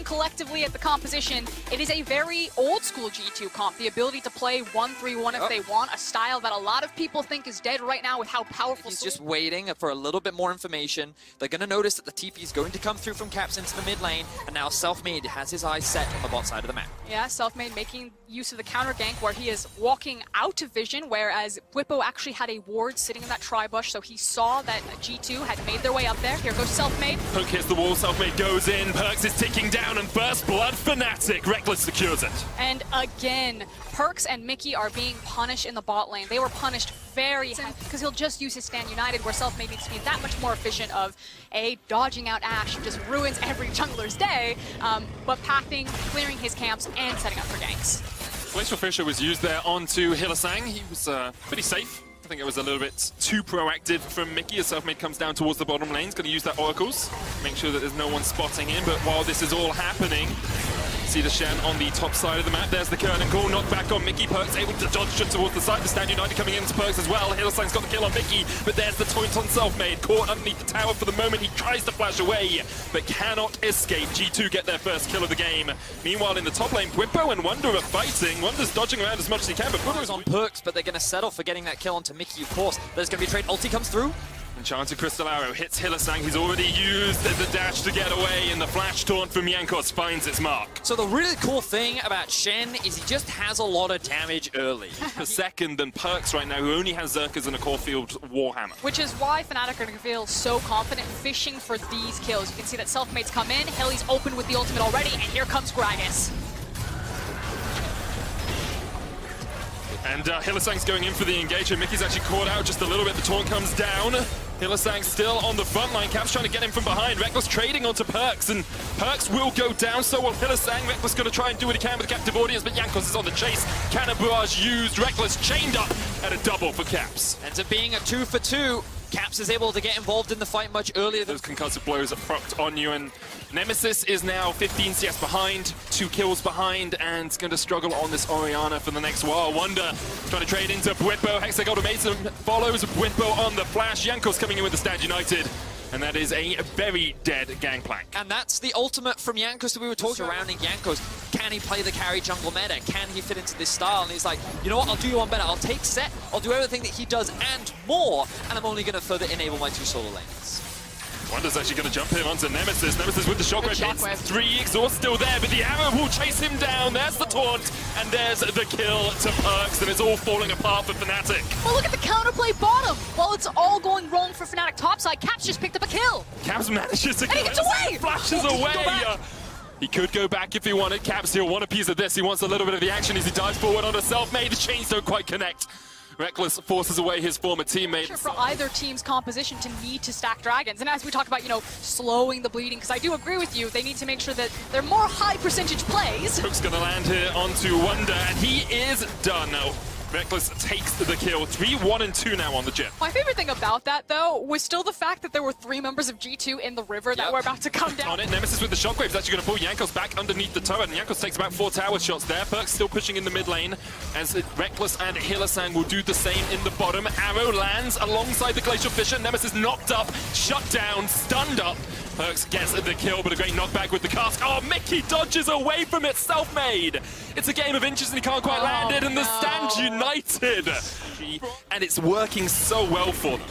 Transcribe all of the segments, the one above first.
collectively at the composition, it is a very old school G2 comp. The ability to play 1-3-1 if they want, a style that a lot of people think is dead right now with how powerful. He's just waiting for a little bit more information. They're going to notice that the TP is going to come through from Caps into the mid lane, and now Selfmade has his eyes set on the bot side of the map. Yeah, Selfmade making use of the counter gank where he is walking out of vision, whereas Bwipo actually had a ward sitting in that tri-bush, so he saw that G2 had made their way up there. Here goes Selfmade. Poke hits the wall, Selfmade goes in, Perks is ticking down, and first blood Fnatic. Reckless secures it. And again, Perks and Mickey are being punished in the bot lane. They were punished very heavily because he'll just use his Stand United, where Selfmade needs to be that much more efficient of dodging out Ashe, who just ruins every jungler's day, but pathing, clearing his camps, and setting up for ganks. Glacial Fissure was used there onto Hylissang. He was pretty safe. I think it was a little bit too proactive from Mickey as Selfmade comes down towards the bottom lane. He's going to use that Oracles, make sure that there's no one spotting him. But while this is all happening, see the Shen on the top side of the map. There's the curtain call, knocked back on Mickey. Perks able to dodge just towards the side. The Stand United coming into Perks as well. Hylissang's got the kill on Mickey, but there's the taunt on Selfmade. Caught underneath the tower for the moment. He tries to flash away, but cannot escape. G2 get their first kill of the game. Meanwhile, in the top lane, Bwipo and Wunder are fighting. Wunder's dodging around as much as he can, but Bwipo's on Perks, but they're going to settle for getting that kill onto Mickey, of course. There's going to be a trade. Ulti comes through. Enchanted Crystal Arrow hits Hylissang. He's already used the dash to get away, and the flash taunt from Jankos finds its mark. So the really cool thing about Shen is he just has a lot of damage early. Per second than Perks right now, who only has Zerkers and a Caulfield Warhammer. Which is why Fnatic are going to feel so confident fishing for these kills. You can see that Selfmade's come in, Hilly's open with the ultimate already, and here comes Gragas. And Hylissang's going in for the engagement. Mickey's actually caught out just a little bit. The taunt comes down. Hylissang still on the front line. Cap's trying to get him from behind. Reckless trading onto Perks, and Perks will go down. So will Hylissang. Reckless going to try and do what he can with the captive audience, but Jankos is on the chase. Cannon barrage used. Reckless chained up, and a double for Caps. Ends up being a 2 for 2. Caps is able to get involved in the fight much earlier. Those concussive blows are propped on you, and Nemesis is now 15 CS behind, 2 kills behind, and going to struggle on this Orianna for the next while. Wunder trying to trade into Bwipo. Hexag Automation follows Bwipo on the flash. Jankos coming in with the Stand United. And that is a very dead gangplank. And that's the ultimate from Jankos that we were talking surrounding Jankos. Can he play the carry jungle meta? Can he fit into this style? And he's like, you know what, I'll do you one better. I'll take set, I'll do everything that he does and more, and I'm only going to further enable my 2 solo lanes. Wunder's actually going to jump in onto Nemesis. Nemesis with the shockwave hits. 3 exhaust still there, but the arrow will chase him down. There's the taunt, and there's the kill to Perks, and it's all falling apart for Fnatic. Well, look at the counterplay bottom. While it's all going wrong for Fnatic topside, Caps just picked up a kill. Caps manages to and he gets away! Flashes away! He could go back if he wanted. Caps, he'll want a piece of this. He wants a little bit of the action as he dives forward on a Selfmade. The chains don't quite connect. Reckless forces away his former teammate. For either team's composition to need to stack dragons. And as we talk about, slowing the bleeding, because I do agree with you, they need to make sure that they're more high percentage plays. Hook's gonna land here onto Wunder, and he is done now. Reckless takes the kill. 3-1 and 2 now on the Jett. My favorite thing about that, though, was still the fact that there were 3 members of G2 in the river that were about to come down. On it, Nemesis with the shockwave is actually going to pull Jankos back underneath the turret, and Jankos takes about 4 tower shots there. Perks still pushing in the mid lane, as Reckless and Hylissang will do the same in the bottom. Arrow lands alongside the Glacial Fissure. Nemesis knocked up, shut down, stunned up. Perks gets the kill, but a great knockback with the cast. Oh, Mickey dodges away from it, Selfmade. It's a game of inches and he can't quite land it, and the Stand United. And it's working so well for them.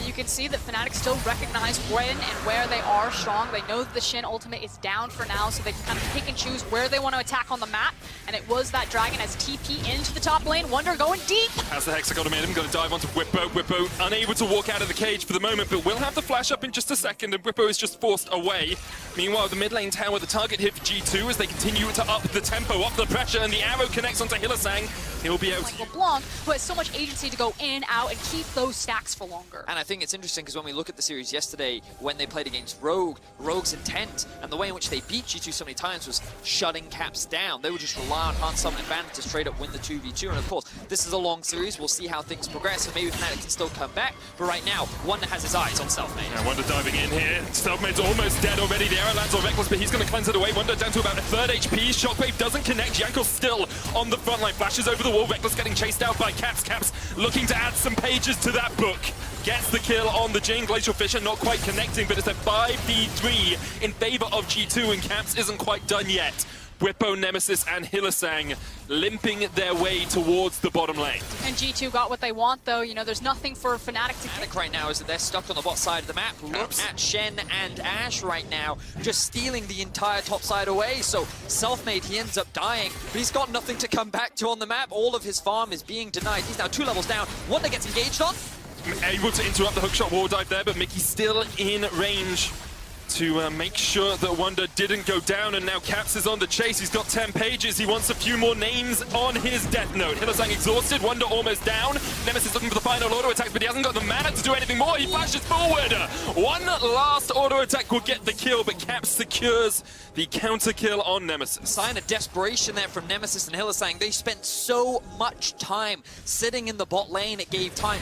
You can see that Fnatic still recognize when and where they are strong. They know that the Shen ultimate is down for now, so they can kind of pick and choose where they want to attack on the map. And it was that Dragon as TP into the top lane. Wunder going deep. Has the Hexagon made him, going to dive onto Bwipo. Bwipo unable to walk out of the cage for the moment, but will have the flash up in just a second, and Bwipo is just forced away. Meanwhile, the mid lane tower, the target hit for G2 as they continue to up the tempo, up the pressure, and the arrow connects onto Hylissang. He'll be able to... LeBlanc, who has so much agency to go in, out, and keep those stacks for longer. And I think it's interesting because when we look at the series yesterday, when they played against Rogue, Rogue's intent and the way in which they beat G2 so many times was shutting Caps down. They would just rely on Hans Summon advantage to straight up win the 2v2. And of course, this is a long series. We'll see how things progress, and maybe Fnatic can still come back. But right now, Wunder has his eyes on Selfmade. Yeah, Wunder diving in here. Selfmade's almost dead already. The arrow lands on Reckless, but he's going to cleanse it away. Wunder down to about a 3rd HP. Shockwave doesn't connect. Jankos still on the front line. Flashes over the wall. Reckless getting chased out by Caps. Caps looking to add some pages to that book. gets the kill on the Jin. Glacial Fisher not quite connecting, but it's a 5v3 in favor of G2, and Caps isn't quite done yet. Bwipo, Nemesis, and Hylissang limping their way towards the bottom lane. And G2 got what they want, though. You know, there's nothing for Fnatic to get. Right now is that they're stuck on the bot side of the map. Look at Shen and Ash right now, just stealing the entire top side away. So Selfmade, he ends up dying, but he's got nothing to come back to on the map. All of his farm is being denied. He's now 2 levels down. Wonder gets engaged on. Able to interrupt the hookshot wall dive there, but Mickey's still in range to make sure that Wonder didn't go down, and now Caps is on the chase. He's got 10 pages. He wants a few more names on his death note. Hylissang exhausted, Wonder almost down. Nemesis looking for the final auto attack, but he hasn't got the mana to do anything more. He flashes forward. One last auto attack will get the kill, but Caps secures the counter kill on Nemesis. Sign of desperation there from Nemesis and Hylissang. They spent so much time sitting in the bot lane. It gave time.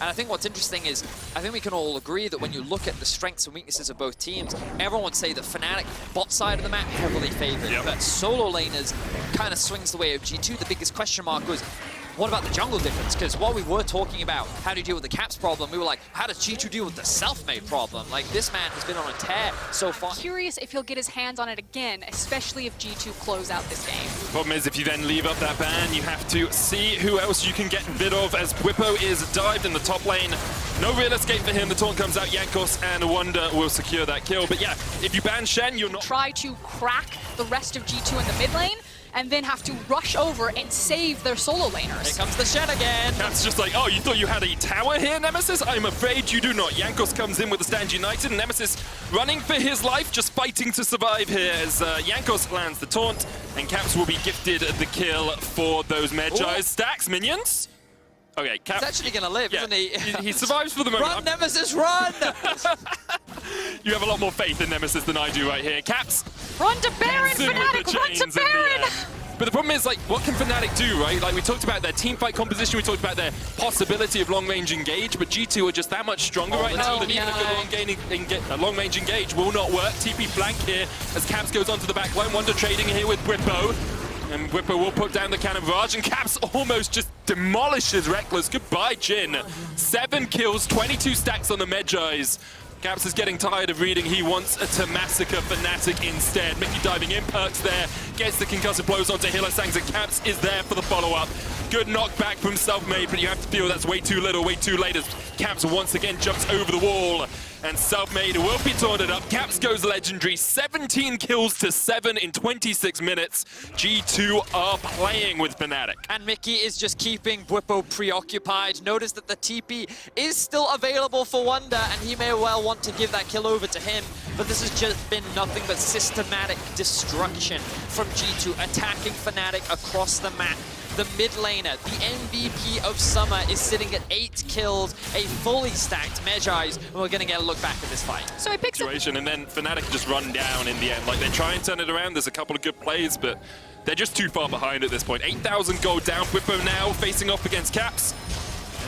And I think what's interesting is, I think we can all agree that when you look at the strengths and weaknesses of both teams, everyone would say that Fnatic, bot side of the map, heavily favored. Yep. But solo laners kind of swings the way of G2. The biggest question mark was, what about the jungle difference? Because while we were talking about how do you deal with the Caps problem, we were like, how does G2 deal with the self-made problem? Like, this man has been on a tear so far. Curious if he'll get his hands on it again, especially if G2 close out this game. Problem is, if you then leave up that ban, you have to see who else you can get rid of, as Bwipo is dived in the top lane. No real escape for him. The taunt comes out. Jankos and Wonder will secure that kill. But yeah, if you ban Shen, you're not... Try to crack the rest of G2 in the mid lane, and then have to rush over and save their solo laners. Here comes the Shen again. Caps just like, oh, you thought you had a tower here, Nemesis? I'm afraid you do not. Jankos comes in with the stand united, and Nemesis running for his life, just fighting to survive here as Jankos lands the taunt, and Caps will be gifted the kill for those Medjai's stacks. Minions? Okay, Caps... He's actually going to live, isn't he? He survives for the moment. Run, Nemesis, run! You have a lot more faith in Nemesis than I do right here. Caps... Run to Baron, Fnatic! Run to Baron! But the problem is, like, what can Fnatic do, right? Like, we talked about their teamfight composition, we talked about their possibility of long-range engage, but G2 are just that much stronger right now that even a long-range engage will not work. TP flank here as Caps goes onto the back line. Wonder trading here with Bwipo. And Bwipo will put down the cannon barrage, and Caps almost just demolishes Reckless. Goodbye, Jin. 7 kills, 22 stacks on the Medjai's. Caps is getting tired of reading. He wants to massacre Fnatic instead. Mickey diving in, Perks there, gets the concussive blows onto Hylissang, and Caps is there for the follow-up. Good knockback from Selfmade, but you have to feel that's way too little, way too late as Caps once again jumps over the wall. And Selfmade will be taunted up. Caps goes legendary, 17 kills to 7 in 26 minutes. G2 are playing with Fnatic. And Mickey is just keeping Bwipo preoccupied. Notice that the TP is still available for Wonder, and he may well want to give that kill over to him. But this has just been nothing but systematic destruction from G2, attacking Fnatic across the map. The mid laner, the MVP of Summer, is sitting at 8 kills, a fully stacked Medjai's, and we're going to get a look back at this fight. So he picks up... And then Fnatic just run down in the end. Like, they try and turn it around. There's a couple of good plays, but they're just too far behind at this point. 8,000 gold down. Bwipo now facing off against Caps.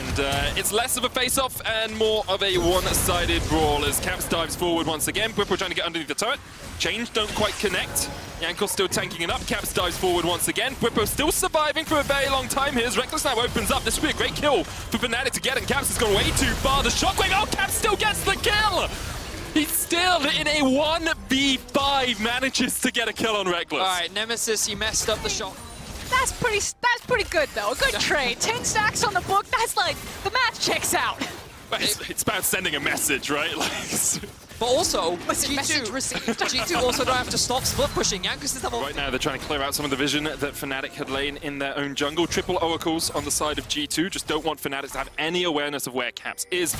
And it's less of a face-off and more of a one-sided brawl as Caps dives forward once again. Bwipo trying to get underneath the turret. Change don't quite connect. Jankos still tanking it up. Caps dives forward once again. Bwipo still surviving for a very long time here as Reckless now opens up. This would be a great kill for Fnatic to get, and Caps has gone way too far. The shockwave, oh, Caps still gets the kill! He's still in a 1v5, manages to get a kill on Reckless. All right, Nemesis, he messed up the shot. That's pretty good, though. A good trade. 10 stacks on the book. That's like, the math checks out. It's about sending a message, right? Like, but also, Listen, message received. G2 also don't have to stop split pushing. Jankos is double. Right now, they're trying to clear out some of the vision that Fnatic had lain in their own jungle. Triple oracles on the side of G2. Just don't want Fnatic to have any awareness of where Caps is.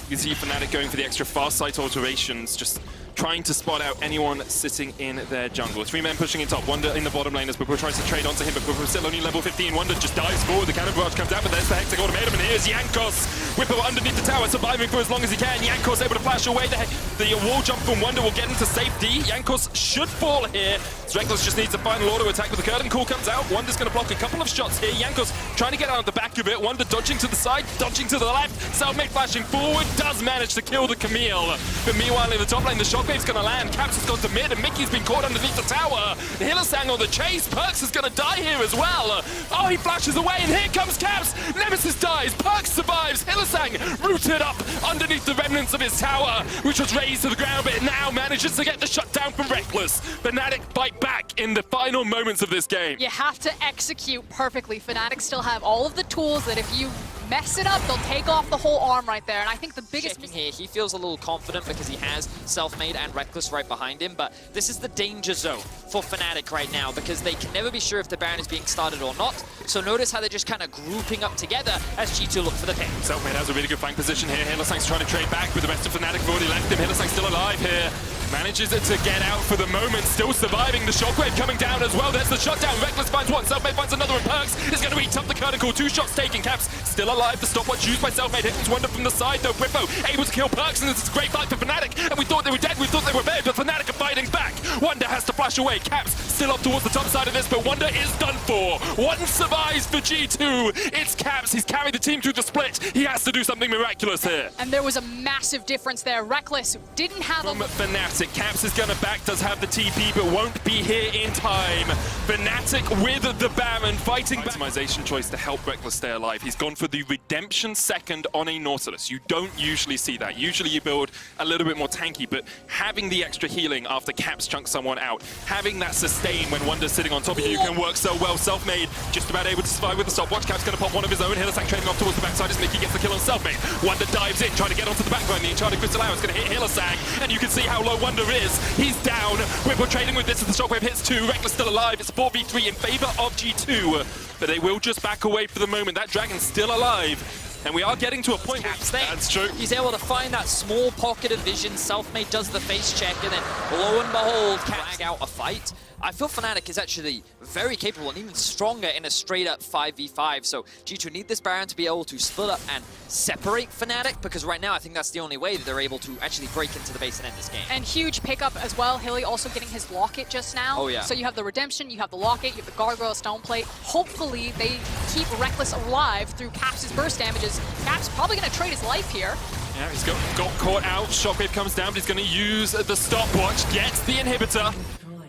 You can see Fnatic going for the extra fast sight alterations, just trying to spot out anyone sitting in their jungle. 3 men pushing in top. Wonder in the bottom lane as Bwipo tries to trade onto him, but Bwipo still only level 15. Wonder just dives forward. The cannon barrage comes out, but there's the Hectic Automatum, and here's Jankos. Bwipo underneath the tower, surviving for as long as he can. Jankos able to flash away. The wall jump from Wonder will get into safety. Jankos should fall here. Reckless just needs a final auto attack, but the curtain call comes out. Wonder's going to block a couple of shots here. Jankos trying to get out of the back of it. Wonder dodging to the side, dodging to the left. Selfmade flashing forward, does manage to kill the Camille. But meanwhile in the top lane, the shockwave's going to land. Caps has gone to mid, and Mickey's been caught underneath the tower. Hylissang on the chase. Perks is going to die here as well. Oh, he flashes away, and here comes Caps. Nemesis dies. Perks survives. Hylissang Hylissang rooted up underneath the remnants of his tower, which was raised to the ground, but it now manages to get the shutdown from Reckless. Fnatic fight back in the final moments of this game. You have to execute perfectly. Fnatic still have all of the tools that if you mess it up, they'll take off the whole arm right there. And I think the biggest Checking here, he feels a little confident because he has Selfmade and Reckless right behind him, but this is the danger zone for Fnatic right now because they can never be sure if the Baron is being started or not. So notice how they're just kind of grouping up together as G2 look for the pick. Selfmade has a really good flank position here. Hylissang's trying to trade back, but the rest of Fnatic have already left him. Hylissang's still alive here. Manages it to get out for the moment, still surviving. The shockwave coming down as well. There's the shutdown. Reckless finds one, Selfmade finds another, and Perks is going to eat up the Curticle. 2 shots taken. Caps still alive. The stopwatch used by Selfmade. Hitting Wonder from the side though. Bwippo able to kill Perks, and this is a great fight for Fnatic. And we thought they were dead, we thought they were bad, but Fnatic are fighting back. Wonder has to flash away. Caps still up towards the top side of this, but Wonder is done for. One survives for G2. It's Caps. He's carried the team through the split. He has to do something miraculous here. And there was a massive difference there. Reckless didn't have from Fnatic. Caps is going to back, does have the TP, but won't be here in time. Fnatic with the Baron fighting back. Optimization choice to help Reckless stay alive. He's gone for the redemption second on a Nautilus. You don't usually see that. Usually you build a little bit more tanky, but having the extra healing after Caps chunks someone out, having that sustain when Wonder's sitting on top of you can work so well. Selfmade just about able to survive with the stopwatch. Caps going to pop one of his own. Hylissang trading off towards the backside as Mickey gets the kill on Selfmade. Wonder dives in, trying to get onto the backline. The Enchanted Crystal Arrow is going to hit Hylissang, and you can see how low Wonder is. He's down. We're trading with this as the shockwave hits 2. Reckless still alive. It's a 4v3 in favor of G2, but they will just back away for the moment. That Dragon's still alive. And we are getting to a point where that's true. He's able to find that small pocket of vision. Selfmade does the face check, and then lo and behold, drag out a fight. I feel Fnatic is actually very capable and even stronger in a straight-up 5v5. So G2 need this Baron to be able to split up and separate Fnatic, because right now I think that's the only way that they're able to actually break into the base and end this game. And huge pickup as well. Hilly also getting his Locket just now. Oh yeah. So you have the Redemption, you have the Locket, you have the Gargoyle Stone Plate. Hopefully they keep Reckless alive through Caps' burst damages. Caps probably going to trade his life here. Yeah, he's got caught out. Shockwave comes down, but he's going to use the stopwatch, gets the inhibitor.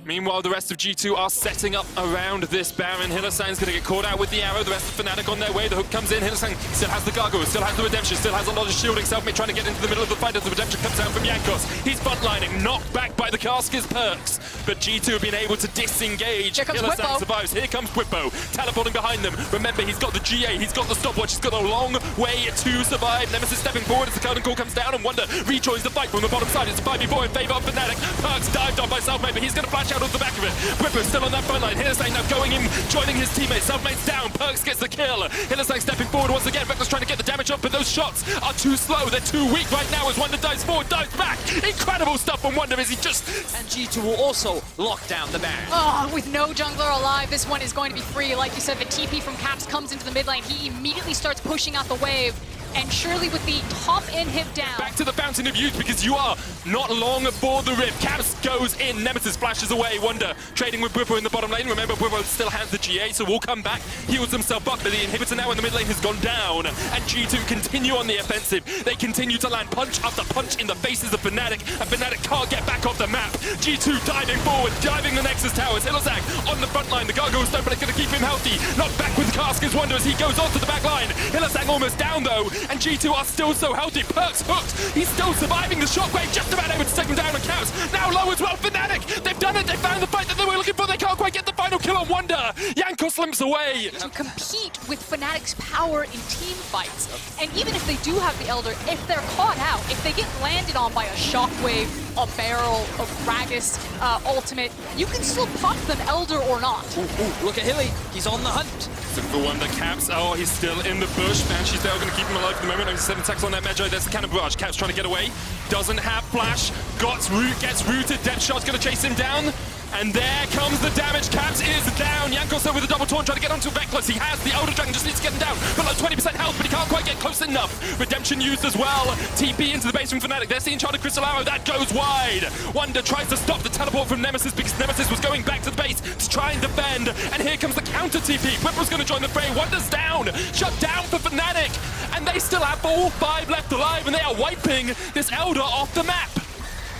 Meanwhile, the rest of G2 are setting up around this Baron. Hylissang's going to get caught out with the arrow. The rest of Fnatic on their way. The hook comes in. Hylissang still has the Gargoyle, still has the Redemption, still has a lot of shielding. Selfmade trying to get into the middle of the fight as the Redemption comes out from Jankos. He's buntlining, knocked back by the Casker's Perks. But G2 have been able to disengage. Here comes Hylissang Bwippo. survives. Here comes Bwippo, teleporting behind them. Remember, he's got the GA, he's got the stopwatch, he's got a long way to survive. Nemesis stepping forward as the curtain call comes down, and Wonder rejoins the fight from the bottom side. It's a 5v4 in favor of Fnatic. Perks dived on by Selfmade, but he's going to flash out off the back of it. Bwippo still on that front line. Hylissang now going in, joining his teammates. Selfmade's down. Perks gets the kill. Hylissang stepping forward once again. Reckless trying to get the damage up, but those shots are too slow. They're too weak right now as Wonder dives forward, dives back. Incredible stuff from Wonder as he just... And G2 will also lock down the Baron. Oh, with no jungler alive, this one is going to be free. Like you said, the TP from Caps comes into the mid lane. He immediately starts pushing out the wave. And surely with the top inhib down. Back to the Fountain of Youth, because you are not long for the rip. Caps goes in, Nemesis flashes away. Wonder trading with Bwippo in the bottom lane. Remember, Bwippo still has the GA, so will come back, heals himself up, but the inhibitor now in the mid lane has gone down. And G2 continue on the offensive. They continue to land punch after punch in the faces of Fnatic, and Fnatic can't get back off the map. G2 diving forward, diving the Nexus towers. Hylissang on the front line. The Gargoyle Stone, but it's going to keep him healthy. Not back with Casker's Wonder as he goes onto the back line. Hylissang almost down though, and G2 are still so healthy. Perks hooked. He's still surviving the shockwave, just about able to take him down on Caps. Now low as well. Fnatic, they've done it. They found the fight that they were looking for. They can't quite get the final kill on Wonder. Jankos limps away. To compete with Fnatic's power in team fights. And even if they do have the Elder, if they're caught out, if they get landed on by a shockwave, a barrel, a Gragas ultimate, you can still pop them Elder or not. Ooh, look at Hilly. He's on the hunt. For Wonder, Caps, oh, he's still in the bush, and she's there going to keep him alive for the moment. Only 7 attacks on that Magi. There's the cannon barrage. Caps trying to get away. Doesn't have flash. Gets rooted. Death Shot's going to chase him down. And there comes the damage. Caps is down. Jankos with a double taunt trying to get onto Reckless. He has the Elder Dragon, just needs to get him down. Below 20% health, but he can't quite get close enough. Redemption used as well. TP into the base from Fnatic. There's the Enchanted Crystal Arrow. That goes wide. Wonder tries to stop the teleport from Nemesis because Nemesis was going back to the base to try and defend. And here comes the counter TP. Whipple's going to join the fray. Wonder's down. Shut down for Fnatic. And they still have all 5 left alive, and they are wiping this Elder off the map.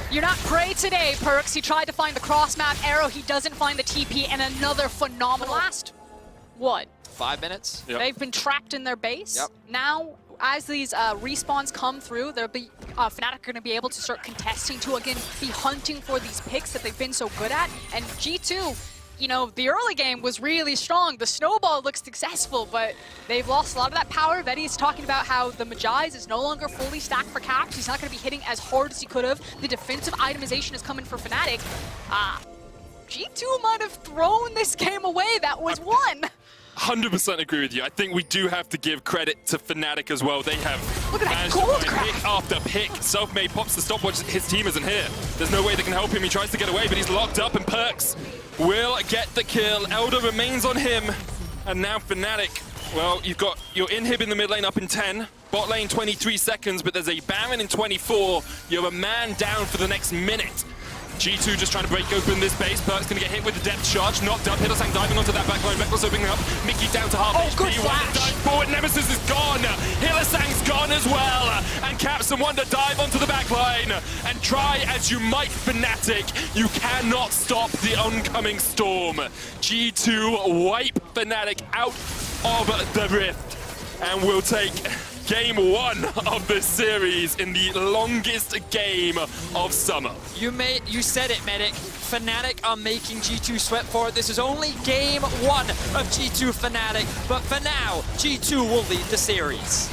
You're not prey today, Perks. He tried to find the cross-map arrow. He doesn't find the TP, and another phenomenal last, what? 5 minutes. Yep. They've been trapped in their base. Yep. Now, as these respawns come through, there'll be Fnatic are going to be able to start contesting to, again, be hunting for these picks that they've been so good at. And G2, you know, the early game was really strong. The snowball looks successful, but they've lost a lot of that power. Vetti's talking about how the Magi's is no longer fully stacked for Caps. He's not going to be hitting as hard as he could have. The defensive itemization is coming for Fnatic. G2 might have thrown this game away. That was one. 100% agree with you. I think we do have to give credit to Fnatic as well. They have Look at that managed gold to find pick after pick. Selfmade pops the stopwatch. His team isn't here. There's no way they can help him. He tries to get away, but he's locked up, and Perks will get the kill. Elder remains on him. And now Fnatic, well, you've got your inhib in the mid lane up in 10. Bot lane 23 seconds, but there's a Baron in 24. You're a man down for the next minute. G2 just trying to break open this base. Perk's going to get hit with the depth charge. Knocked up. Hillsang diving onto that backline. Reckless opening up. Mickey down to half HP. Good flash. Dive forward. Nemesis is gone. Hillsang's gone as well. And Caps and Wonder dive onto the backline. And try as you might, Fnatic, you cannot stop the oncoming storm. G2 wipe Fnatic out of the rift. And we'll take Game 1 of this series in the longest game of summer. You said it, Medic. Fnatic are making G2 sweat for it. This is only Game 1 of G2 Fnatic, but for now, G2 will lead the series.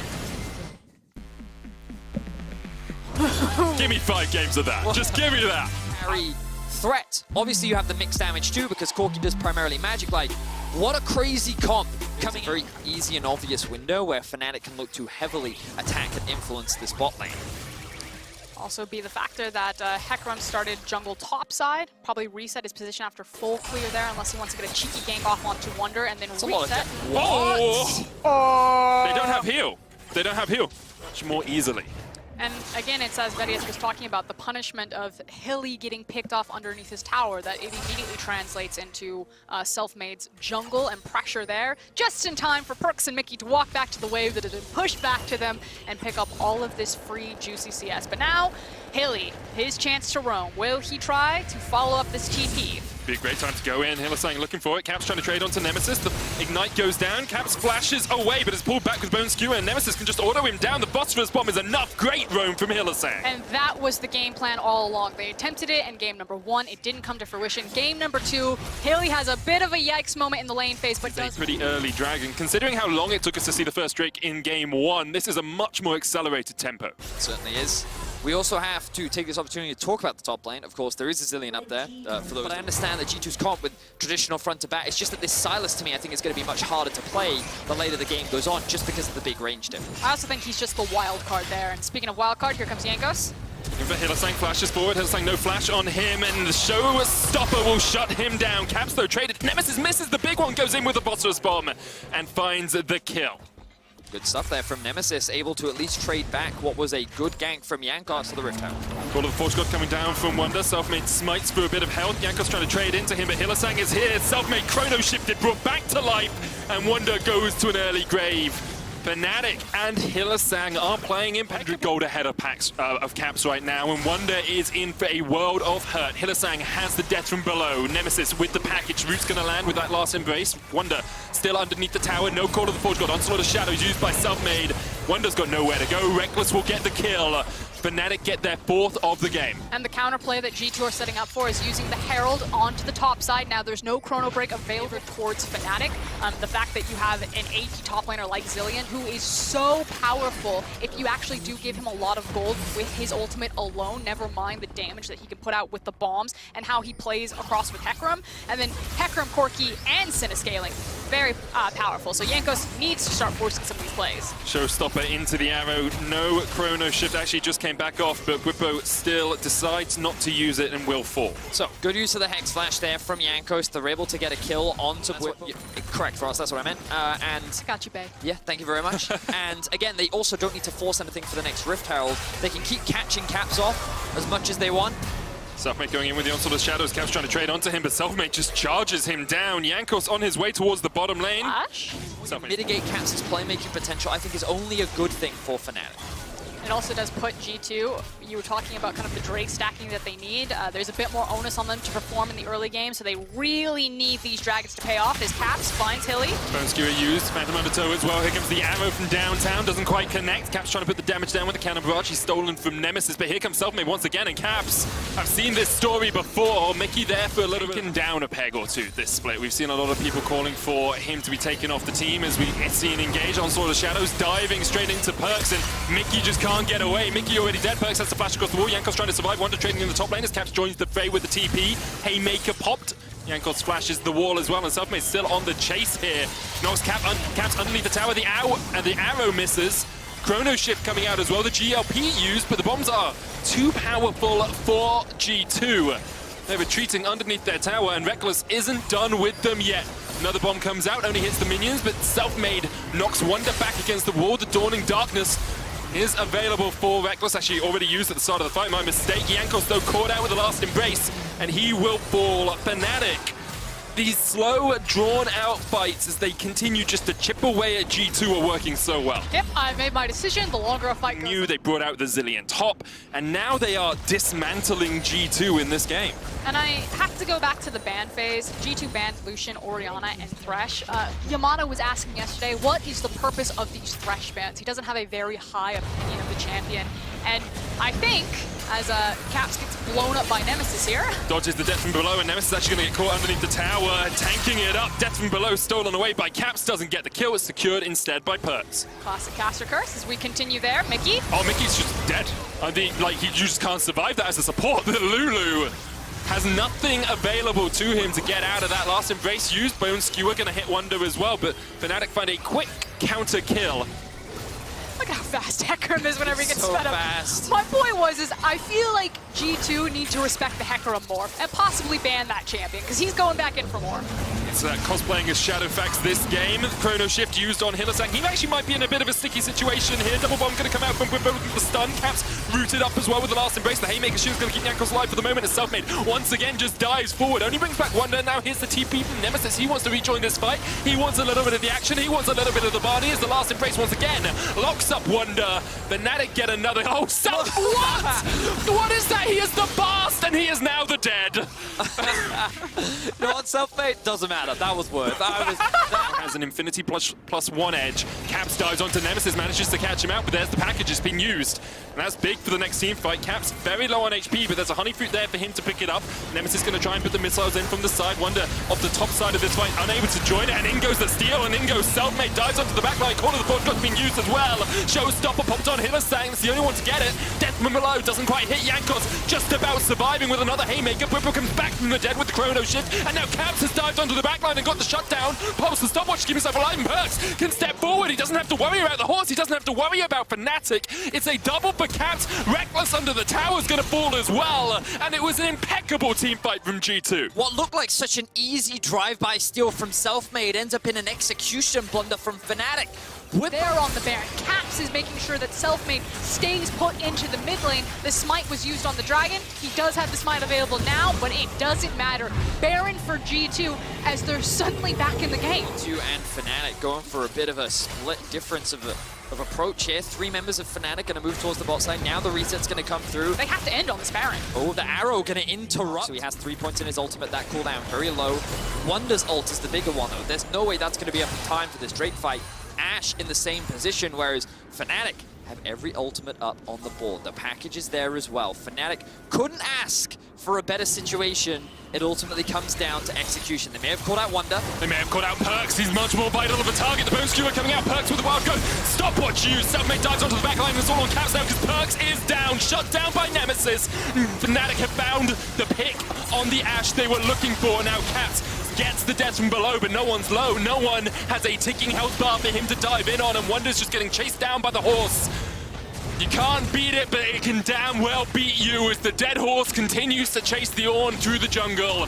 Give me 5 games of that. Just give me that. Carry threat. Obviously, you have the mixed damage too, because Corki does primarily magic. Like, what a crazy comp. Coming very easy and obvious window where Fnatic can look to heavily attack and influence this bot lane. Also be the factor that Hecarim started jungle topside, probably reset his position after full clear there, unless he wants to get a cheeky gank off onto Wonder and then It's reset. Oh! They don't have heal. They don't have heal. Much more easily. And again, it's as Vettius was talking about, the punishment of Hilly getting picked off underneath his tower, that it immediately translates into Selfmade's jungle and pressure there, just in time for Perks and Mickey to walk back to the wave that had been pushed back to them and pick up all of this free juicy CS. But now, Hilly, his chance to roam. Will he try to follow up this TP? Be a great time to go in. Hillsang looking for it. Caps trying to trade onto Nemesis. The Ignite goes down. Caps flashes away, but is pulled back with Bone Skewer, and Nemesis can just auto him down. The Phosphorus Bomb is enough. Great roam from Hillsang. And that was the game plan all along. They attempted it in game number 1. It didn't come to fruition. Game number 2, Hilly has a bit of a yikes moment in the lane phase, but does... A pretty early Dragon. Considering how long it took us to see the first Drake in game 1, this is a much more accelerated tempo. It certainly is. We also have to take this opportunity to talk about the top lane. Of course, there is a Zillion up there for those. But I understand that G2's comp with traditional front to back. It's just that this Silas, to me, I think is going to be much harder to play the later the game goes on, just because of the big range difference. I also think he's just the wild card there. And speaking of wild card, here comes Yankos. Hillsang flashes forward. Hillsang no flash on him, and the show stopper will shut him down. Caps though traded. Nemesis misses. The big one goes in with a Phosphorus Bomb and finds the kill. Good stuff there from Nemesis, able to at least trade back what was a good gank from Yankos to the Rift Tower. Call of the Force God coming down from Wonder. Selfmade smites for a bit of health. Yankos trying to trade into him, but Hillsang is here. Selfmade chrono shifted, brought back to life, and Wonder goes to an early grave. Fnatic and Hillsang are playing in 100 gold ahead of Caps right now, and Wonder is in for a world of hurt. Hillsang has the death from below. Nemesis with the package. Root's going to land with that last embrace. Wonder still underneath the tower. No Call of the Forge God. Onslaught of Shadows used by Selfmade. Wonder's got nowhere to go. Reckless will get the kill. Fnatic get their 4th of the game. And the counterplay that G2 are setting up for is using the Herald onto the top side. Now there's no chrono break available towards Fnatic. The fact that you have an AP top laner like Zillion, who is so powerful, if you actually do give him a lot of gold with his ultimate alone, never mind the damage that he can put out with the bombs and how he plays across with Hecarim. And then Hecarim, Corki, and Siniscaling, very powerful. So Yankos needs to start forcing some of these plays. Showstopper into the arrow. No chrono shift, actually just came back off, but Whippo still decides not to use it and will fall. So, good use of the Hex Flash there from Yankos. They're able to get a kill onto Whippo. Correct, Frost, that's what I meant. And got you, babe. Yeah, thank you very much. And again, they also don't need to force anything for the next Rift Herald. They can keep catching Caps off as much as they want. Selfmade going in with the Onslaught of Shadows. Caps trying to trade onto him, but Selfmade just charges him down. Yankos on his way towards the bottom lane. Flash? Mitigate Caps' playmaking potential, I think, is only a good thing for Fnatic. It also does put G2, you were talking about kind of the Drake stacking that they need. There's a bit more onus on them to perform in the early game, so they really need these dragons to pay off. As Caps finds Hilly. Bone Skewer used, Phantom Undertow as well. Here comes the arrow from downtown, doesn't quite connect. Caps trying to put the damage down with the cannon barrage. He's stolen from Nemesis, but here comes Selfmade once again, and Caps. I've seen this story before. Mickey there for a little bit. Down a peg or two this split. We've seen a lot of people calling for him to be taken off the team as we see an engage on Sword of Shadows, diving straight into Perks, and Mickey just can't get away. Mickey already dead. Perks has to flash across the wall. Yankos trying to survive. Wonder trading in the top lane as Caps joins the fray with the TP. Haymaker popped. Yankos splashes the wall as well, and Selfmade still on the chase here. Knocks Caps underneath the tower. The arrow misses. Chrono Shift coming out as well. The GLP used, but the bombs are too powerful for G2. They're retreating underneath their tower, and Reckless isn't done with them yet. Another bomb comes out, only hits the minions, but Selfmade knocks Wonder back against the wall. The Dawning Darkness is available for Reckless, actually already used at the start of the fight. My mistake. Yankos, though, caught out with the last embrace, and he will fall. Fnatic. These slow, drawn-out fights as they continue just to chip away at G2 are working so well. Yep, I made my decision. The longer a fight goes... They brought out the Zillion top, and now they are dismantling G2 in this game. And I have to go back to the ban phase. G2 banned Lucian, Orianna, and Thresh. Yamato was asking yesterday, what is the purpose of these Thresh bans? He doesn't have a very high opinion of the champion. And I think, as Caps gets blown up by Nemesis here. Dodges the death from below, and Nemesis is actually going to get caught underneath the tower, tanking it up. Death from below stolen away by Caps, doesn't get the kill. It's secured instead by Perks. Classic caster curse as we continue there. Mickey. Oh, Mickey's just dead. I mean, like, you just can't survive that as a support. The Lulu has nothing available to him to get out of that last embrace used. Bone Skewer going to hit Wonder as well, but Fnatic find a quick counter kill. Look how fast Hecarim is whenever he gets so sped up. fast. My point was, I feel like G2 need to respect the Hecarim more and possibly ban that champion because he's going back in for more. It's cosplaying as Shadowfax this game. Chrono Shift used on Hylissang. He actually might be in a bit of a sticky situation here. Double bomb going to come out from the stun. Caps rooted up as well with the last embrace. The Haymaker shield is going to keep Yankos alive for the moment as Selfmade once again just dives forward. Only brings back Wonder. Now here's the TP from Nemesis. He wants to rejoin this fight. He wants a little bit of the action. He wants a little bit of the Barney as the last embrace once again locks up Wonder. Fnatic get another. Oh, Self! What? What is that? He is the Bast and he is now the dead. You know what, Selfmade? Doesn't matter. That was worth. Has an Infinity plus one edge. Caps dives onto Nemesis, manages to catch him out, but there's the package that's been used. And that's big for the next team fight. Caps very low on HP, but there's a honey fruit there for him to pick it up. Nemesis going to try and put the missiles in from the side. Wonder off the top side of this fight, unable to join it, and in goes the steal, and in goes Selfmade, dives onto the back line. Corner of the board being used as well. Showstopper popped on Hylissang, it's the only one to get it. Death from below doesn't quite hit Yankos, just about surviving with another Haymaker. Purple comes back from the dead with the Chrono Shift, and now Caps has dived onto the back line and got the shutdown. Pops the stopwatch to keep himself alive, and Perks can step forward. He doesn't have to worry about the horse, he doesn't have to worry about Fnatic. It's a double for Caps. Reckless under the tower is going to fall as well, and it was an impeccable team fight from G2. What looked like such an easy drive-by steal from Selfmade ends up in an execution blunder from Fnatic. They're on the Baron. Caps is making sure that Selfmade stays put into the mid lane. The smite was used on the Dragon. He does have the smite available now, but it doesn't matter. Baron for G2 as they're suddenly back in the game. G2 and Fnatic going for a bit of a split difference of approach here. 3 members of Fnatic going to move towards the bot side. Now the reset's going to come through. They have to end on this Baron. Oh, the arrow going to interrupt. So he has 3 points in his ultimate. That cooldown very low. Wonder's ult is the bigger one, though. There's no way that's going to be enough time for this Drake fight. Ashe in the same position, whereas Fnatic have every ultimate up on the board. The package is there as well. Fnatic couldn't ask for a better situation. It ultimately comes down to execution. They may have caught out Wonder. They may have caught out Perks. He's much more vital of a target. The Bone Skewer coming out. Perks with the wild gun. Stopwatch used. Selfmade dives onto the back line. It's all on Caps now because Perks is down. Shut down by Nemesis. Fnatic have found the pick on the Ashe they were looking for. Now Caps gets the death from below, but no one's low. No one has a ticking health bar for him to dive in on, and Wonder's just getting chased down by the horse. You can't beat it, but it can damn well beat you as the dead horse continues to chase the Ornn through the jungle.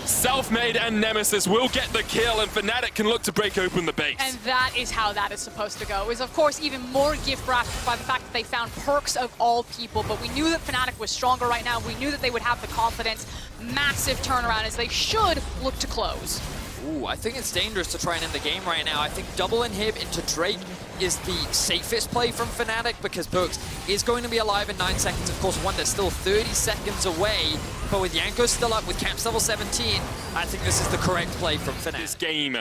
Selfmade and Nemesis will get the kill, and Fnatic can look to break open the base. And that is how that is supposed to go. Is of course even more gift wrapped by the fact that they found Perks of all people, but we knew that Fnatic was stronger right now. We knew that they would have the confidence. Massive turnaround as they should look to close. Ooh, I think it's dangerous to try and end the game right now. I think double inhib into Drake is the safest play from Fnatic because Perks is going to be alive in 9 seconds. Of course, Wonder's still 30 seconds away, but with Yanko still up, with Caps level 17, I think this is the correct play from Fnatic. This game.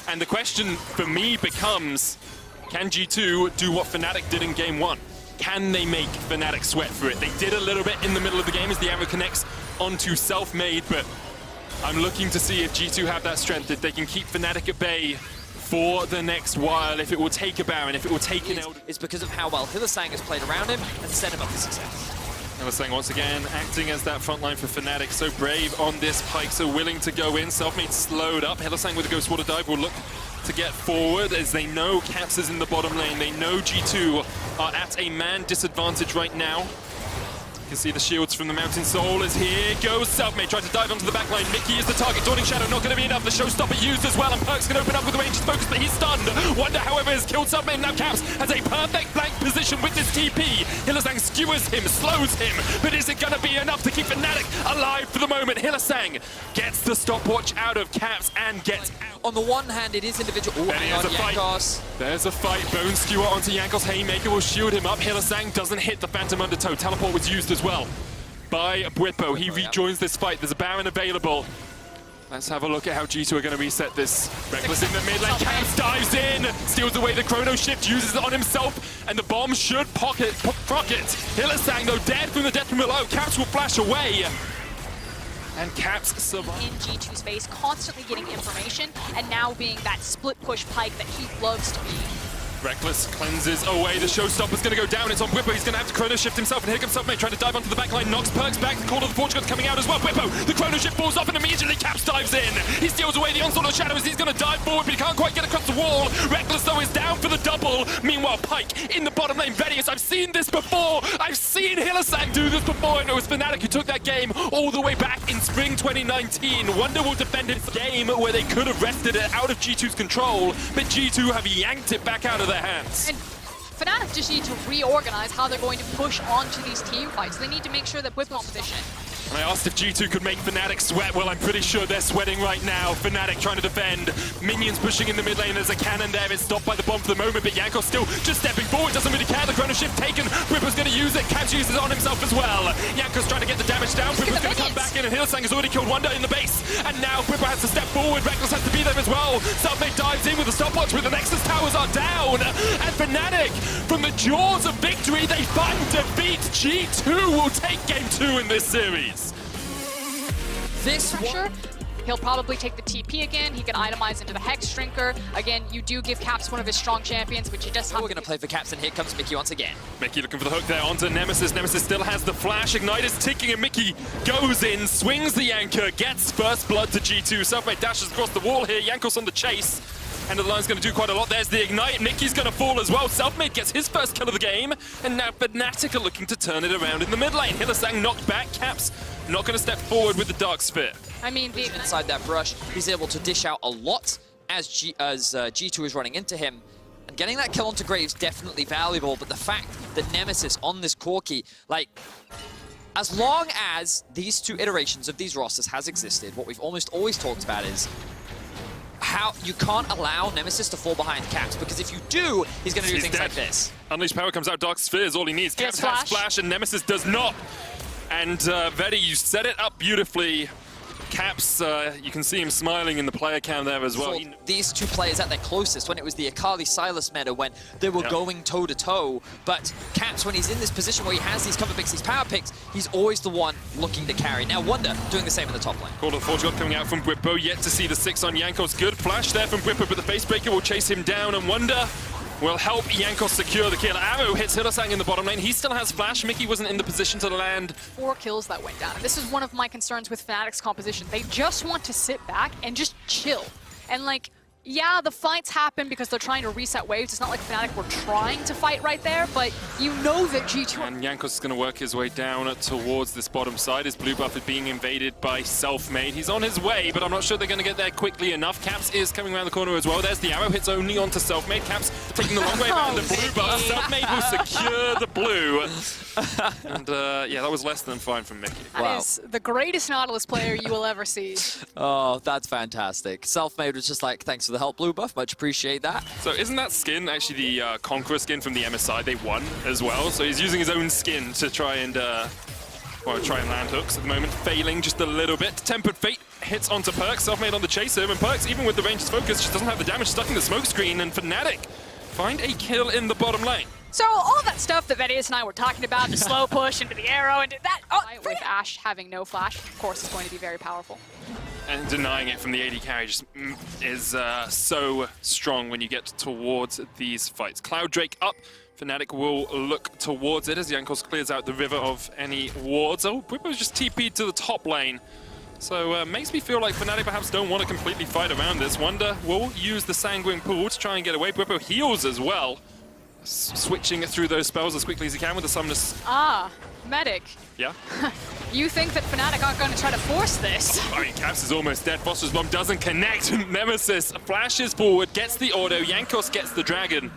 And the question for me becomes, can G2 do what Fnatic did in game 1? Can they make Fnatic sweat for it? They did a little bit in the middle of the game as the arrow connects onto Self-Made, but I'm looking to see if G2 have that strength, if they can keep Fnatic at bay for the next while, if it will take a Baron, if it will take an Elder. It's because of how well Hylissang has played around him and set him up for success. Hylissang once again acting as that front line for Fnatic, so brave on this Pike, so willing to go in. Self-Made slowed up. Hylissang with a Ghost Water Dive will look to get forward as they know Caps is in the bottom lane. They know G2 are at a man disadvantage right now. You can see the shields from the Mountain Soul as here goes Self-Made, trying to dive onto the back line. Mickey is the target, Dawning Shadow not going to be enough. The Showstopper used as well, and Perks can open up with the range focus, but he's stunned. Wonder, however, has killed Self-Made. Now Caps has a perfect flank position with this TP. Hylissang skewers him, slows him, but is it going to be enough to keep Fnatic alive for the moment? Hylissang gets the stopwatch out of Caps and gets out. On the one hand, it is individual. Oh, hang on, Jankos. There's a fight. Bone Skewer onto Jankos. Haymaker will shield him up. Hylissang doesn't hit the Phantom Undertow. Teleport was used as well by Bwipo. He rejoins this fight. There's a Baron available. Let's have a look at how G2 are going to reset this. Reckless in the mid lane. Caps dives in, steals away the Chrono Shift, uses it on himself, and the bomb should proc it. Hylissang, though, dead from the death from below. Caps will flash away. And Caps survive. In G2 space, constantly getting information, and now being that split push Pike that he loves to be. Reckless cleanses away. The Showstopper's going to go down. It's on Bwipo. He's going to have to Chrono Shift himself. And here comes Self-Made trying to dive onto the back line. Knocks Perks back. The Call of the Fortune coming out as well. Bwipo, the Chrono Shift falls off and immediately Caps dives in. He steals away the Onslaught of Shadows. He's going to dive forward, but he can't quite get across the wall. Reckless, though, is down for the double. Meanwhile, Pike in the bottom lane. Vedius, I've seen this before. I've seen Hylissang do this before. And it was Fnatic who took that game all the way back in spring 2019. Wonder will defend its game where they could have wrested it out of G2's control, but G2 have yanked it back out of their hands. And Fnatic just need to reorganize how they're going to push onto these team fights. They need to make sure that Bwipo's position. And I asked if G2 could make Fnatic sweat. Well, I'm pretty sure they're sweating right now. Fnatic trying to defend. Minions pushing in the mid lane. There's a cannon there. It's stopped by the bomb for the moment, but Yanko still just stepping forward. Doesn't really care. The Chrono Shift taken. Bwipo's going to use it. Caps uses it on himself as well. Yanko's trying to get the damage down. Bwipo's going to come back in, and Hylissang has already killed Wonder in the base. And now Bwipo has to step forward. Reckless has to be there as well. Self-Made dives in with the stopwatch, but the Nexus towers are down. And Fnatic, from the jaws of victory, they find defeat. G2 will take game 2 in this series. This Pressure. He'll probably take the TP again. He can itemize into the Hex Shrinker. Again, you do give Caps one of his strong champions, but you just have we're going to play for Caps, and here comes Mickey once again. Mickey looking for the hook there onto Nemesis. Nemesis still has the flash. Ignite is ticking, and Mickey goes in, swings the anchor, gets first blood to G2. Self-Made dashes across the wall here. Jankos on the chase. And the line's going to do quite a lot. There's the Ignite. Mickey's going to fall as well. Self-Made gets his first kill of the game. And now Fnatic are looking to turn it around in the mid lane. Hylissang knocked back. Caps not going to step forward with the Dark Sphere. I mean, inside that brush, he's able to dish out a lot as G2 is running into him. And getting that kill onto Graves definitely valuable, but the fact that Nemesis on this Corki, like, as long as these two iterations of these rosters has existed, what we've almost always talked about is how you can't allow Nemesis to fall behind Caps, because if you do, he's going to do things like this. Unleashed Power comes out, Dark Sphere is all he needs. Caps has Flash, and Nemesis does not. And Vedi, you set it up beautifully. Caps, you can see him smiling in the player cam there as well. These two players at their closest, when it was the Akali Sylas meta, when they were going toe-to-toe, but Caps, when he's in this position where he has these cover picks, these power picks, he's always the one looking to carry. Now Wonder doing the same in the top lane. Call of the Forge God coming out from Bwipo, yet to see the 6 on Jankos. Good flash there from Bwipo, but the Facebreaker will chase him down, and Wonder will help Jankos secure the kill. Arrow hits Hylissang in the bottom lane. He still has flash. Mickey wasn't in the position to land. 4 kills that went down. This is one of my concerns with Fnatic's composition. They just want to sit back and just chill. And like, Yeah, the fights happen because they're trying to reset waves. It's not like Fnatic were trying to fight right there, but you know that G2... And Jankos is going to work his way down towards this bottom side. His blue buff is being invaded by Selfmade. He's on his way, but I'm not sure they're going to get there quickly enough. Caps is coming around the corner as well. There's the arrow, hits only onto Selfmade. Caps taking the long way around the blue buff. Selfmade will secure the blue. And yeah, that was less than fine from Mickey. That is the greatest Nautilus player you will ever see. Oh, that's fantastic. Selfmade was just like, thanks for the help, blue buff. Much appreciate that. So isn't that skin actually the Conqueror skin from the MSI? They won as well. So he's using his own skin to try and land hooks at the moment, failing just a little bit. Tempered Fate hits onto Perks, Selfmade on the chaser, and Perks, even with the range focus, just doesn't have the damage stuck in the smoke screen, and Fnatic find a kill in the bottom lane. So all that stuff that Vedius and I were talking about, the slow push into the arrow, and that with Ashe having no flash, of course, is going to be very powerful. And denying it from the AD carry just is so strong when you get towards these fights. Cloud Drake up. Fnatic will look towards it as Jankos clears out the river of any wards. Oh, Bwipo's just TP'd to the top lane. So makes me feel like Fnatic perhaps don't want to completely fight around this. Wonder will use the Sanguine Pool to try and get away. Bwipo heals as well. Switching through those spells as quickly as he can with the Summoners. Ah, Medic. Yeah? You think that Fnatic aren't going to try to force this? I mean, Caps is almost dead. Foster's bomb doesn't connect. Nemesis flashes forward, gets the auto. Jankos gets the dragon.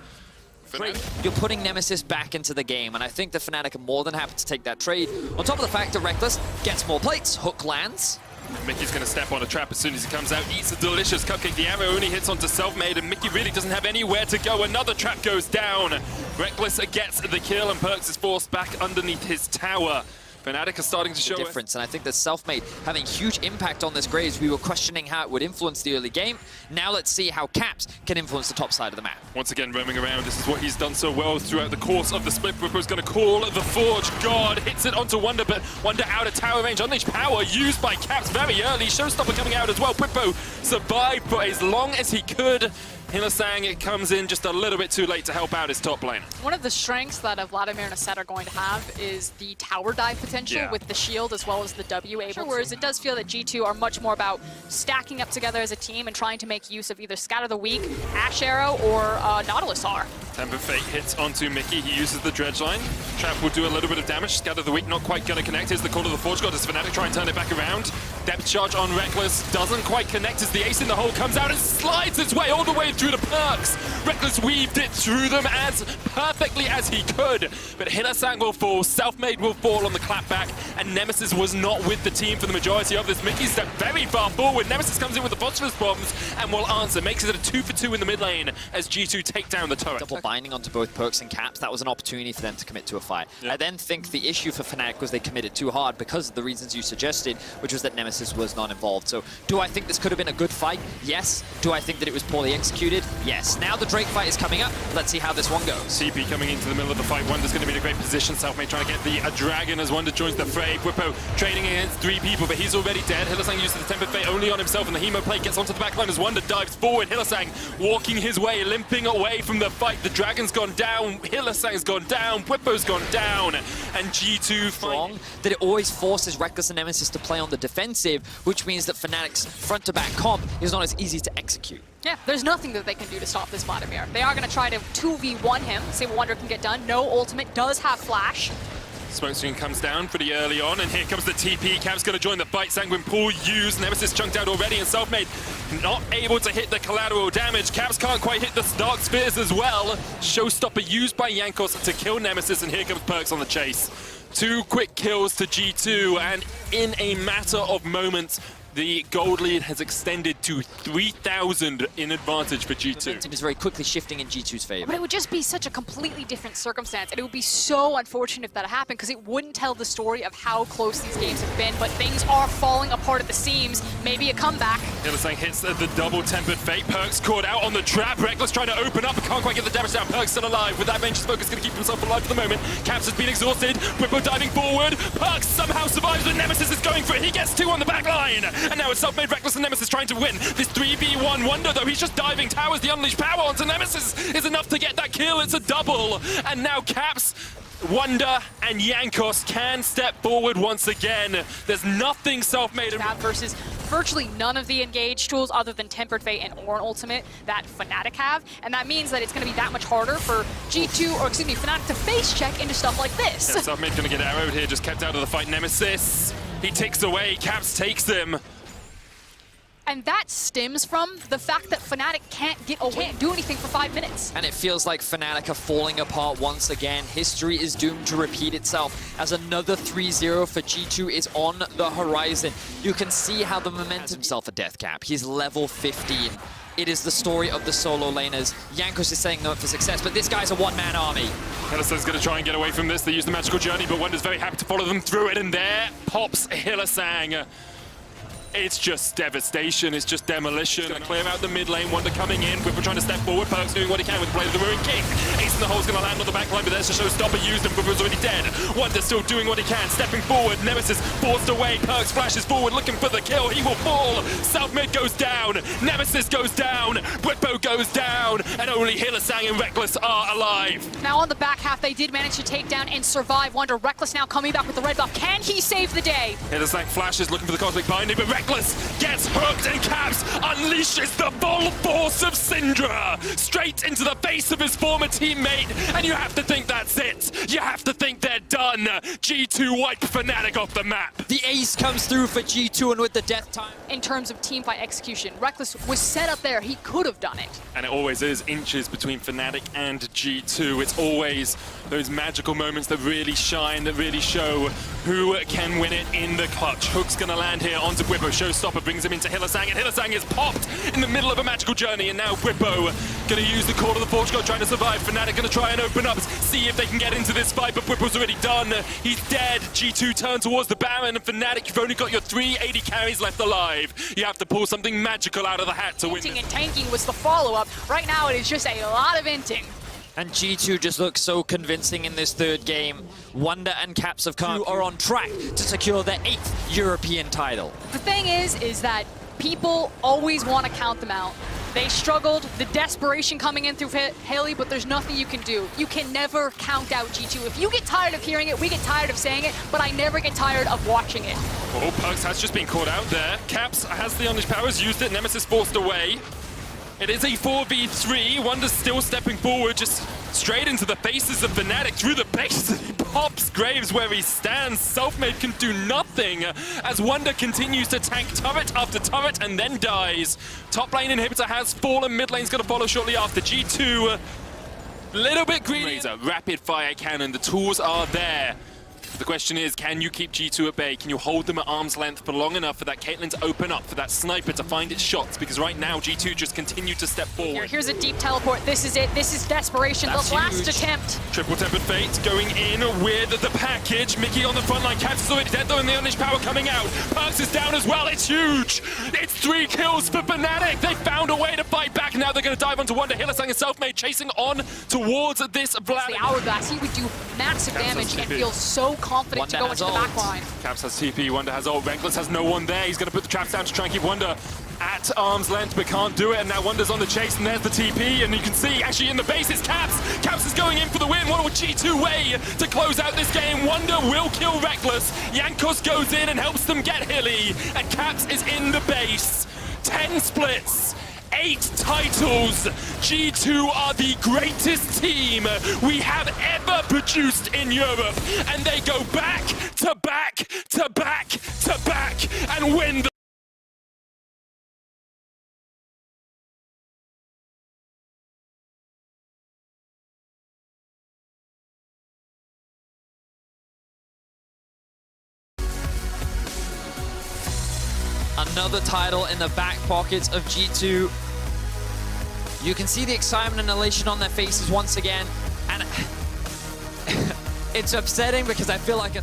You're putting Nemesis back into the game, and I think the Fnatic are more than happy to take that trade. On top of the fact that Reckless gets more plates, Hook lands. Mickey's going to step on a trap as soon as he comes out, eats a delicious cupcake. The arrow only hits onto Selfmade, and Mickey really doesn't have anywhere to go. Another trap goes down. Reckless gets the kill, and Perks is forced back underneath his tower. Fnatic are starting to show the difference, and I think that Selfmade having huge impact on this Graves. We were questioning how it would influence the early game. Now let's see how Caps can influence the top side of the map. Once again, roaming around, this is what he's done so well throughout the course of the split. Bwipo's going to call the Forge. God hits it onto Wonder, but Wonder out of tower range. Unleashed power used by Caps very early. Showstopper coming out as well. Bwipo survived for as long as he could. Hylissang, it comes in just a little bit too late to help out his top lane. One of the strengths that Vladimir and Aset are going to have is the tower dive potential with the shield as well as the W able. Whereas it does feel that G2 are much more about stacking up together as a team and trying to make use of either Scatter the Weak, Ashe Arrow, or Nautilus R. Temper Fate hits onto Mickey. He uses the Dredge line. Trap will do a little bit of damage. Scatter the Weak not quite going to connect. Here's the call of the Forge God as Fnatic try and turn it back around. Depth charge on Reckless doesn't quite connect as the ace in the hole comes out and slides its way all the way through the Perks. Reckless weaved it through them as perfectly as he could. But Hylissang will fall, Selfmade will fall on the clapback, and Nemesis was not with the team for the majority of this. Mickey stepped very far forward. Nemesis comes in with the phosphorus bombs and will answer. Makes it a 2-for-2 in the mid lane as G2 take down the turret. Double binding onto both Perks and Caps. That was an opportunity for them to commit to a fight. Yep. I then think the issue for Fnatic was they committed too hard because of the reasons you suggested, which was that Nemesis was not involved. So do I think this could have been a good fight? Yes. Do I think that it was poorly executed? Yes. Now the Drake fight is coming up. Let's see how this one goes. CP coming into the middle of the fight. Wonder's going to be in a great position. Selfmade trying to get the dragon as Wonder joins the fray. Bwipo trading against 3 people, but he's already dead. Hylissang uses the Tempered Fate only on himself, and the Hemo plate gets onto the backline as Wonder dives forward. Hylissang walking his way, limping away from the fight. The dragon's gone down. Hylissang's gone down. Bwipo's gone down. And G2 strong that it always forces Reckless and Nemesis to play on the defensive, which means that Fnatic's front-to-back comp is not as easy to execute. Yeah, there's nothing that they can do to stop this Vladimir. They are going to try to 2v1 him, see what Wonder can get done. No ultimate, does have flash. Smokescreen comes down pretty early on, and here comes the TP. Cap's going to join the fight. Sanguine Pool used. Nemesis chunked out already, and Selfmade not able to hit the collateral damage. Caps can't quite hit the Dark Spheres as well. Showstopper used by Jankos to kill Nemesis, and here comes Perks on the chase. 2 quick kills to G2, and in a matter of moments, the gold lead has extended to 3,000 in advantage for G2. Momentum is very quickly shifting in G2's favor. But it would just be such a completely different circumstance, and it would be so unfortunate if that happened, because it wouldn't tell the story of how close these games have been, but things are falling apart at the seams. Maybe a comeback. Hylissang hits the double Tempered Fate. Perks caught out on the trap. Reckless trying to open up, but can't quite get the damage down. Perks still alive. With that range, focus going to keep himself alive for the moment. Caps has been exhausted. Bwipo diving forward. Perks somehow survives, but Nemesis is going for it. He gets 2 on the back line. And now it's Selfmade, Reckless, and Nemesis trying to win this 3v1 Wonder, though. He's just diving towers. The unleashed power onto Nemesis is enough to get that kill. It's a double. And now Caps, Wonder, and Jankos can step forward once again. There's nothing Selfmade versus virtually none of the engage tools other than Tempered Fate and Ornn Ultimate that Fnatic have, and that means that it's going to be that much harder for Fnatic to face check into stuff like this. Yeah, Selfmade going to get arrowed here, just kept out of the fight. Nemesis, he ticks away, Caps takes him. And that stems from the fact that Fnatic can't do anything for 5 minutes. And it feels like Fnatic are falling apart once again. History is doomed to repeat itself as another 3-0 for G2 is on the horizon. You can see how the momentum himself a death cap. He's level 15. It is the story of the solo laners. Jankos is setting them up for success, but this guy's a one-man army. Hylissang's going to try and get away from this. They use the magical journey, but Wonder's very happy to follow them through it, and there pops Hylissang. It's just devastation, it's just demolition. Gonna clear out the mid lane, Wonder coming in, Whipper trying to step forward, Perks doing what he can with Blade of the Ruin King. Ace in the hole's gonna land on the back line, but there's a showstopper used and Whipper's already dead. Wonder still doing what he can, stepping forward, Nemesis forced away, Perks flashes forward, looking for the kill, he will fall. South mid goes down, Nemesis goes down, Whippo goes down, and only Hylissang and Reckless are alive. Now on the back half, they did manage to take down and survive Wonder. Reckless now coming back with the red buff. Can he save the day? Hylissang flashes, looking for the Cosmic Binding, but Reckless gets hooked and Caps unleashes the full force of Syndra straight into the face of his former teammate, and you have to think that's it. You have to think they're done. G2 wipe Fnatic off the map. The ace comes through for G2, and with the death time. In terms of team fight execution, Reckless was set up there. He could have done it. And it always is inches between Fnatic and G2. It's always those magical moments that really shine, that really show who can win it in the clutch. Hook's gonna land here onto Whippo. Showstopper brings him into Hylissang, and Hylissang is popped in the middle of a magical journey, and now Whippo gonna use the Call of the Forge God trying to survive. Fnatic gonna try and open up, see if they can get into this fight, but Whippo's already done. He's dead. G2 turn towards the Baron, and Fnatic, you've only got your 3 AD carries left alive. You have to pull something magical out of the hat to win this. Inting and tanking was the follow-up. Right now it is just a lot of inting. And G2 just looks so convincing in this third game. Wonder and Caps of Khan are on track to secure their 8th European title. The thing is that people always want to count them out. They struggled, the desperation coming in through Haley, but there's nothing you can do. You can never count out G2. If you get tired of hearing it, we get tired of saying it, but I never get tired of watching it. Oh, Perks has just been caught out there. Caps has the unleashed powers, used it, Nemesis forced away. It is a 4v3, Wonder's still stepping forward, just straight into the faces of Fnatic through the base. He pops Graves where he stands. Selfmade can do nothing as Wonder continues to tank turret after turret and then dies. Top lane inhibitor has fallen, mid lane's going to follow shortly after. G2, little bit greedy. Razor, rapid fire cannon, the tools are there. The question is, can you keep G2 at bay? Can you hold them at arm's length for long enough for that Caitlyn to open up, for that sniper to find its shots? Because right now, G2 just continue to step forward. Here's a deep teleport. This is it. This is desperation. That's the last huge. attempt. Triple Tempered Fate going in with the package. Mickey on the front line. Caps is already dead though, and the unleashed power coming out. Perks is down as well. It's huge. It's 3 kills for Fnatic. They found a way to fight back. Now they're going to dive onto Wonder. Hylissang and Selfmade chasing on towards this Vlad. The Hourglass, he would do massive damage and feel so confident to go into the back line. Caps has TP, Wonder has ult, Reckless has no one there. He's going to put the traps down to try and keep Wonder at arm's length, but can't do it. And now Wonder's on the chase, and there's the TP. And you can see, actually, in the base is Caps. Caps is going in for the win. What a G2 way to close out this game. Wonder will kill Reckless. Jankos goes in and helps them get Hilly. And Caps is in the base. 10 splits. 8 titles. G2 are the greatest team we have ever produced in Europe. And they go back to back to back to back and win the Another title in the back pockets of G2. You can see the excitement and elation on their faces once again. And it's upsetting because I feel like